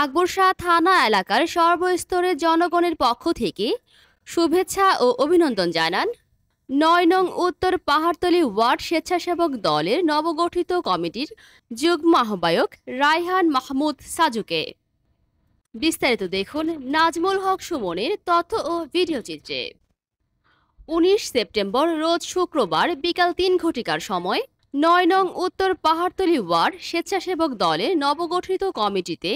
আকবর শাহ থানা এলাকার সর্বস্তরের জনগণের পক্ষ থেকে শুভেচ্ছা ও অভিনন্দন জানান ৯ নং উত্তর পাহাড়তলী ওয়ার্ড স্বেচ্ছাসেবক দলের নবগঠিত কমিটির যুগ্ম আহ্বায়ক রায়হান মাহমুদ সাজুকে। বিস্তারিত দেখুন নাজমুল হক সুমনের তথ্য ও ভিডিও চিত্রে। ১৯ সেপ্টেম্বর রোজ শুক্রবার বিকাল ৩ ঘটিকার সময় ৯ নং উত্তর পাহাড়তলী ওয়ার্ড স্বেচ্ছাসেবক দলের নবগঠিত কমিটিতে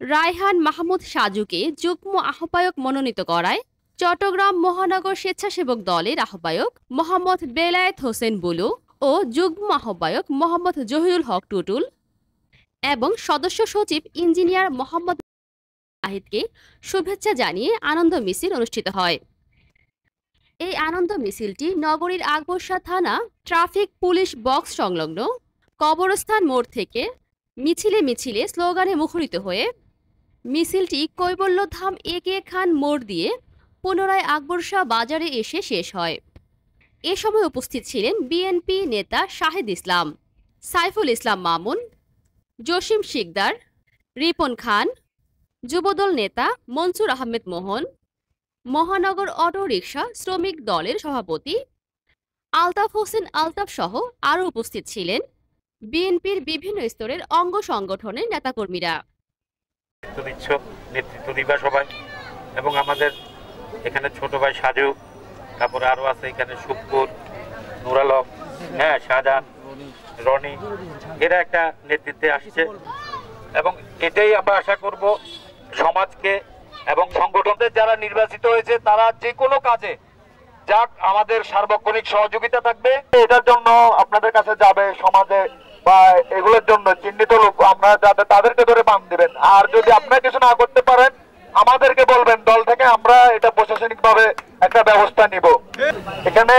রায়হান মাহমুদ সাজুকে যুগ্ম আহ্বায়ক মনোনীত করায় চট্টগ্রাম মহানগর স্বেচ্ছাসেবক দলের আহ্বায়ক মোহাম্মদ বেলায়েত হোসেন বুলু ও যুগ্ম আহ্বায়ক মোহাম্মদ জহিরুল হক টুটুল এবং সদস্য সচিব ইঞ্জিনিয়ার মোহাম্মদ আহিদকে শুভেচ্ছা জানিয়ে আনন্দ মিছিল অনুষ্ঠিত হয়। এই আনন্দ মিছিলটি নগরীর আকবর শাহ থানা ট্রাফিক পুলিশ বক্স সংলগ্ন কবরস্থান মোড় থেকে মিছিলে মিছিলে স্লোগানে মুখরিত হয়ে মিছিলটি কৈবল্যধাম একে খান মোড় দিয়ে পুনরায় আকবর শাহ বাজারে এসে শেষ হয়। এ সময় উপস্থিত ছিলেন বিএনপি নেতা শাহেদ ইসলাম, সাইফুল ইসলাম মামুন, জসিম শিকদার, রিপন খান, যুবদল নেতা মনসুর আহমেদ মোহন, মহানগর অটো রিকশা শ্রমিক দলের সভাপতি আলতাফ হোসেন আলতাফ সহ আরও উপস্থিত ছিলেন বিএনপির বিভিন্ন স্তরের অঙ্গ সংগঠনের নেতাকর্মীরা। নেতৃত্ব দিবা সবাই এবং আমাদের এখানে ছোট ভাই সাজু, তারপরে আরো আছে এখানে শুক্কুর, নুর আলম, শাহজাহান, রনি, এরা একটা নেতৃত্বে আসছে এবং এটাই আমরা আশা করব সমাজকে এবং সংগঠনদের যারা নির্বাচিত হয়েছে তারা যে কোনো কাজে যাক আমাদের সার্বক্ষণিক সহযোগিতা থাকবে। এটার জন্য আপনাদের কাছে যাবে সমাজে বা এগুলোর জন্য চিহ্নিত লোক আমরা যাতে তাদেরকে ধরে বান দিবেন। আর যদি আপনারা কিছু না করতে পারেন আমাদেরকে বলবেন, দল থেকে আমরা এটা প্রশাসনিক ভাবে একটা ব্যবস্থা নিব। এখানে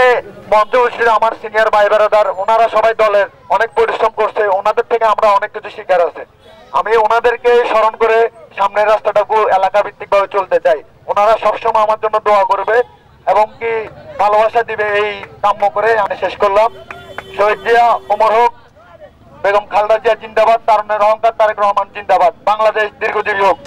মঞ্চে বসে আমার সিনিয়র ভাই ব্রাদার, ওনারা সবাই দলের অনেক পরিশ্রম করছে, ওনাদের থেকে আমরা অনেক কিছু শিকার আছে। আমি ওনাদেরকে স্মরণ করে সামনের রাস্তাটাকে এলাকা ভিত্তিক ভাবে চলতে চাই। ওনারা সবসময় আমার জন্য দোয়া করবে এবং কি ভালোবাসা দিবে, এই কাম্য করে আমি শেষ করলাম। শহীদ জিয়া ওমর হোক, বেগম খালেদা জিয়া জিন্দাবাদ, তারুণের অহংকার তারেক রহমান জিন্দাবাদ, বাংলাদেশ দীর্ঘজীবী হোক।